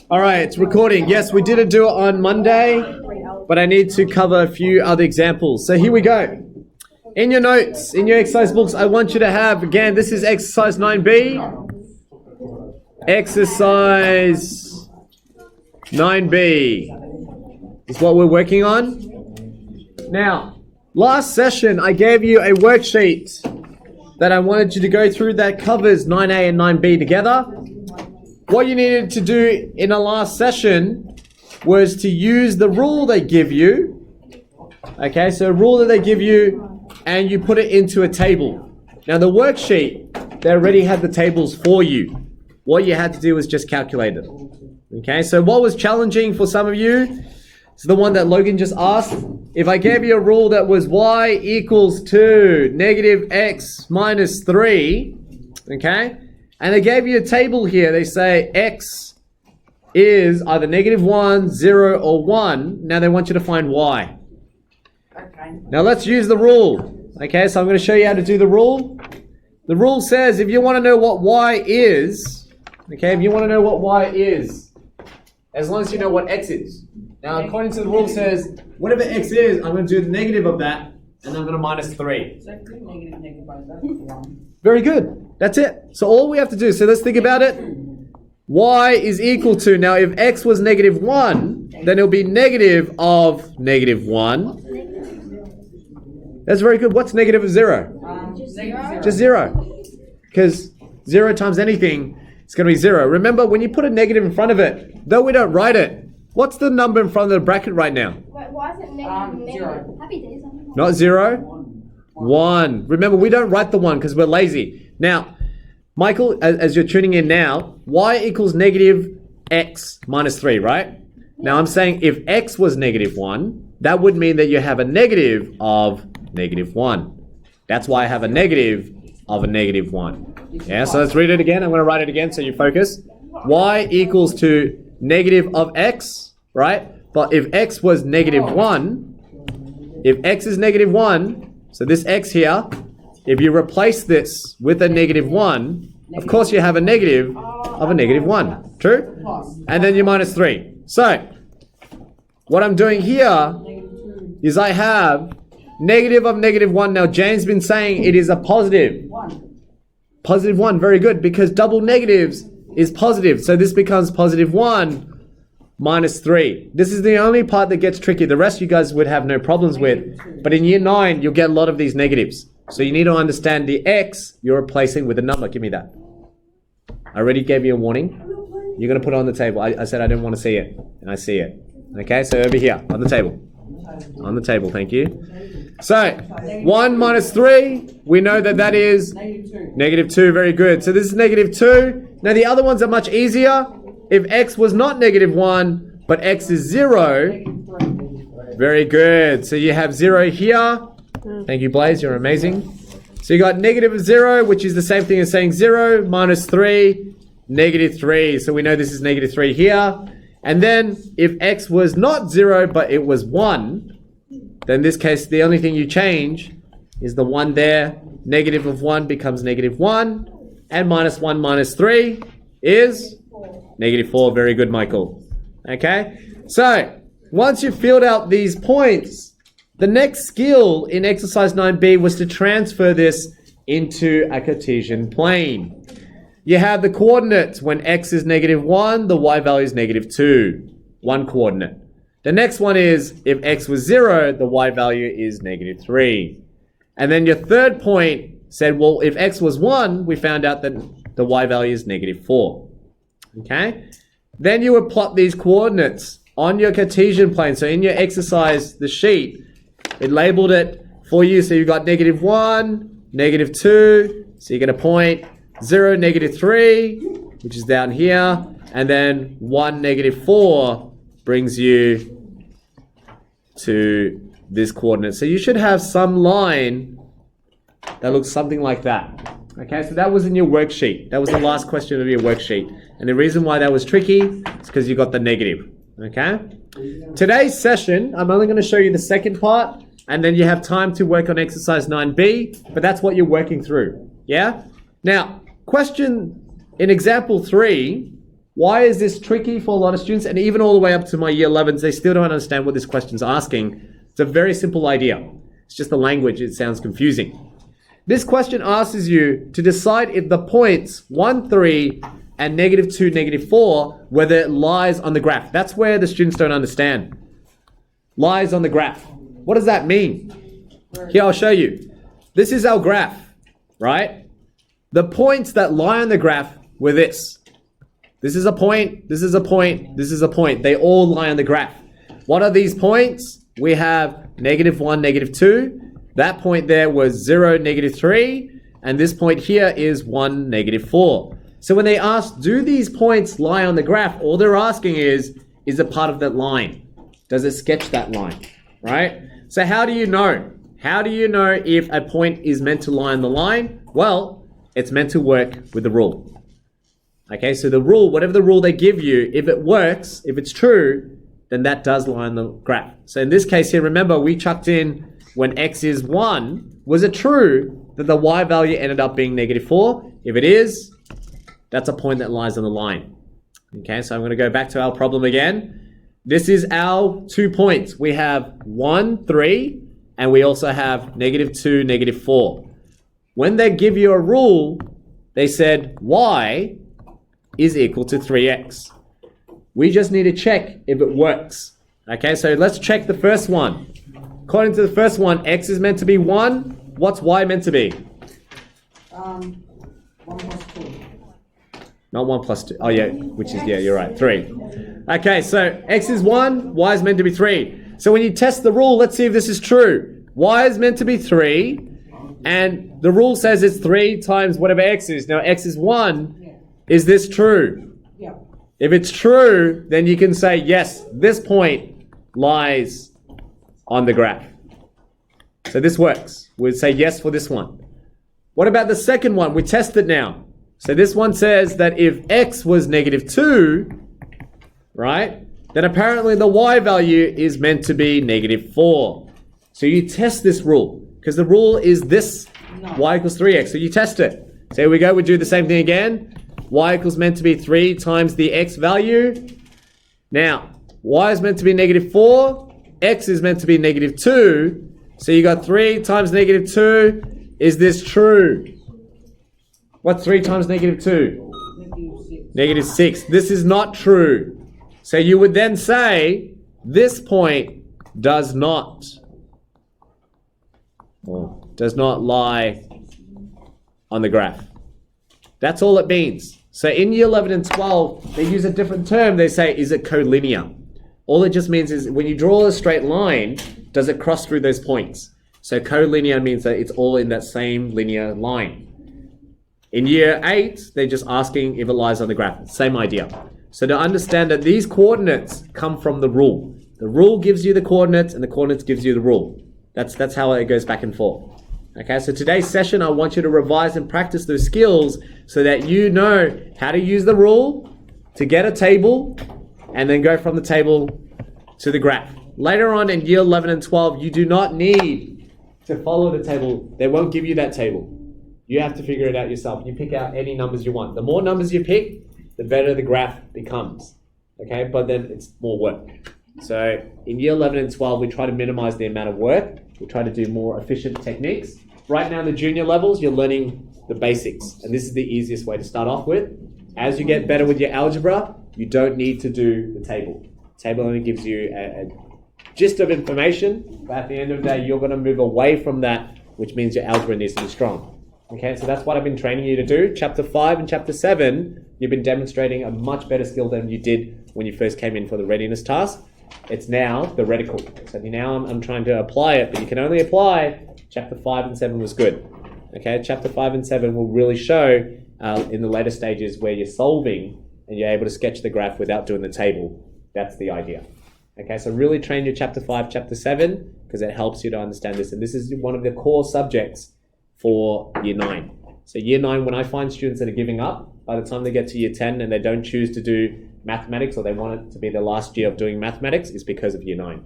All right, it's recording. Yes, we didn't do it on Monday, but I need to cover a few other examples. So here we go. In your notes, in your exercise books, I want you to have, again, this is exercise 9B. Exercise 9B is what we're working on. Now, last session, I gave you a worksheet that I wanted you to go through that covers 9A and 9B together. What you needed to do in the last session was to use the rule they give you. Okay, so a rule that they give you, and you put it into a table. Now the worksheet, they already had the tables for you. What you had to do was just calculate it. Okay, so what was challenging for some of you is the one that Logan just asked. If I gave you a rule that was y equals to negative x minus 3, okay, and they gave you a table here, they say x is either negative 1, 0, or 1. Now they want you to find y. Okay. Now let's use the rule. Okay, so I'm going to show you how to do the rule. The rule says if you want to know what y is, okay, if you want to know what y is, as long as you know what x is. Now, according to the rule says, whatever x is, I'm going to do the negative of that, and I'm going to minus 3. So negative, that's 1. Very good. That's it. So all we have to do, so let's think about it. Y is equal to, now if x was negative 1, then it'll be negative of negative 1. That's very good. What's negative of 0? Just 0. Because 0 times anything, it's going to be 0. Remember, when you put a negative in front of it, though we don't write it, what's the number in front of the bracket right now? Wait, why is it negative? 0. Happy days. Not 0? 1. Remember, we don't write the 1 because we're lazy. Now, Michael, as you're tuning in now, y equals negative x minus 3, right? Now, I'm saying if x was negative 1, that would mean that you have a negative of negative 1. That's why I have a negative of a negative 1. Yeah, so let's read it again. I'm going to write it again so you focus. Y equals to negative of x, right? But if x was negative 1, if x is negative 1, so this x here, if you replace this with a negative 1, of course you have a negative of a negative 1. True? And then you minus 3. So, what I'm doing here is I have negative of negative 1. Now, Jane's been saying it is a positive. 1. Positive 1, very good, because double negatives is positive. So this becomes positive 1 minus 3. This is the only part that gets tricky. The rest you guys would have no problems with. But in year 9, you'll get a lot of these negatives. So you need to understand the x you're replacing with a number. Give me that. I already gave you a warning. You're going to put it on the table. I said I didn't want to see it. And I see it. Okay, so over here, on the table. On the table, thank you. So, 1 minus 3, we know that that is negative 2, very good. So this is negative 2. Now the other ones are much easier. If x was not negative 1, but x is 0, very good. So you have 0 here. Thank you, Blaze, you're amazing. So you got negative 0, which is the same thing as saying 0, minus 3, negative 3. So we know this is negative 3 here. And then if x was not 0, but it was 1, then in this case, the only thing you change is the 1 there. Negative of 1 becomes negative 1. And minus 1 minus 3 is negative 4. Very good, Michael. Okay? So, once you've filled out these points, the next skill in exercise 9B was to transfer this into a Cartesian plane. You have the coordinates. When x is negative 1, the y value is negative 2. One coordinate. The next one is, if x was 0, the y value is negative 3. And then your third point said, well, if x was 1, we found out that the y value is negative 4. Okay? Then you would plot these coordinates on your Cartesian plane. So in your exercise, the sheet, it labeled it for you. So you've got negative 1, negative 2. So you get a point. 0, negative 3, which is down here, and then 1, negative 4 brings you to this coordinate. So you should have some line that looks something like that. Okay, so that was in your worksheet. That was the last question of your worksheet. And the reason why that was tricky is because you got the negative. Okay? Today's session, I'm only going to show you the second part, and then you have time to work on exercise 9B, but that's what you're working through. Yeah? Now, question in example 3, Why is this tricky for a lot of students? And even all the way up to my year 11s, they still don't understand what this question's asking. It's a very simple idea. It's just the language, it sounds confusing. This question asks you to decide if the points 1, 3, and -2, -4, whether it lies on the graph. That's where the students don't understand. Lies on the graph. What does that mean? Here, I'll show you. This is our graph, right? The points that lie on the graph were this. This is a point, this is a point, this is a point. They all lie on the graph. What are these points? We have -1, -2. That point there was 0, -3. And this point here is 1, -4. So when they ask, do these points lie on the graph? All they're asking is it part of that line? Does it sketch that line, right? So how do you know? How do you know if a point is meant to lie on the line? Well, it's meant to work with the rule. Okay, so the rule, whatever the rule they give you, if it works, if it's true, then that does lie on the graph. So in this case here, remember we chucked in when x is 1, was it true that the y value ended up being -4? If it is, that's a point that lies on the line. Okay, so I'm going to go back to our problem again. This is our 2 points. We have 1, 3, and we also have -2, -4. When they give you a rule, they said y is equal to 3x. We just need to check if it works. Okay, so let's check the first one. According to the first one, x is meant to be 1. What's y meant to be? 1 plus 2. Not 1 plus 2. Oh, yeah, which is, yeah, you're right, 3. Okay, so x is 1, y is meant to be 3. So when you test the rule, let's see if this is true. Y is meant to be 3, and the rule says it's 3 times whatever x is. Now, x is 1. Yeah. Is this true? Yeah. If it's true, then you can say, yes, this point lies on the graph. So this works. We'd say yes for this one. What about the second one? We test it now. So this one says that if x was -2, right, then apparently the y value is meant to be -4. So you test this rule, because the rule is this, y equals 3x. So you test it. So here we go, we do the same thing again. Y equals meant to be 3 times the x value. Now, y is meant to be -4, x is meant to be -2. So you got 3 times -2. Is this true? What's 3 times -2? -6. This is not true. So you would then say, this point does not lie on the graph. That's all it means. So in year 11 and 12, they use a different term. They say, is it collinear? All it just means is when you draw a straight line, does it cross through those points? So collinear means that it's all in that same linear line. In year 8, they're just asking if it lies on the graph. Same idea. So to understand that these coordinates come from the rule. The rule gives you the coordinates and the coordinates gives you the rule. That's how it goes back and forth. Okay, so today's session, I want you to revise and practice those skills so that you know how to use the rule to get a table and then go from the table to the graph. Later on in year 11 and 12, you do not need to follow the table. They won't give you that table. You have to figure it out yourself. You pick out any numbers you want. The more numbers you pick, the better the graph becomes. Okay, but then it's more work. So in year 11 and 12, we try to minimize the amount of work. We try to do more efficient techniques. Right now in the junior levels, you're learning the basics. And this is the easiest way to start off with. As you get better with your algebra, you don't need to do the table. The table only gives you a gist of information, but at the end of the day, you're going to move away from that, which means your algebra needs to be strong. Okay, so that's what I've been training you to do. Chapter 5 and Chapter 7, you've been demonstrating a much better skill than you did when you first came in for the readiness task. It's now theoretical. So now I'm trying to apply it, but you can only apply Chapter 5 and 7 was good. Okay, Chapter 5 and 7 will really show in the later stages where you're solving and you're able to sketch the graph without doing the table. That's the idea. Okay, so really train your Chapter 5, Chapter 7, because it helps you to understand this. And this is one of the core subjects for Year 9. So Year 9, when I find students that are giving up, by the time they get to Year 10 and they don't choose to do mathematics or they want it to be their last year of doing mathematics, is because of Year 9.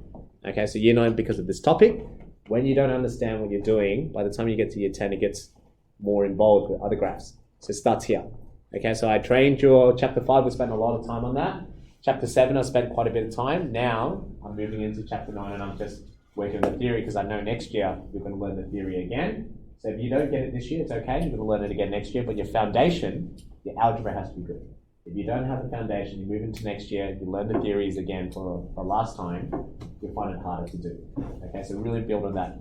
Okay, so Year 9 because of this topic. When you don't understand what you're doing, by the time you get to Year 10, it gets more involved with other graphs. So it starts here. Okay, so I trained your chapter 5, we spent a lot of time on that. Chapter 7, I spent quite a bit of time. Now, I'm moving into chapter 9 and I'm just working on the theory because I know next year we're going to learn the theory again. So if you don't get it this year, it's okay. You're going to learn it again next year, but your foundation, your algebra has to be good. If you don't have a foundation, you move into next year, you learn the theories again for the last time, you'll find it harder to do. Okay, so really build on that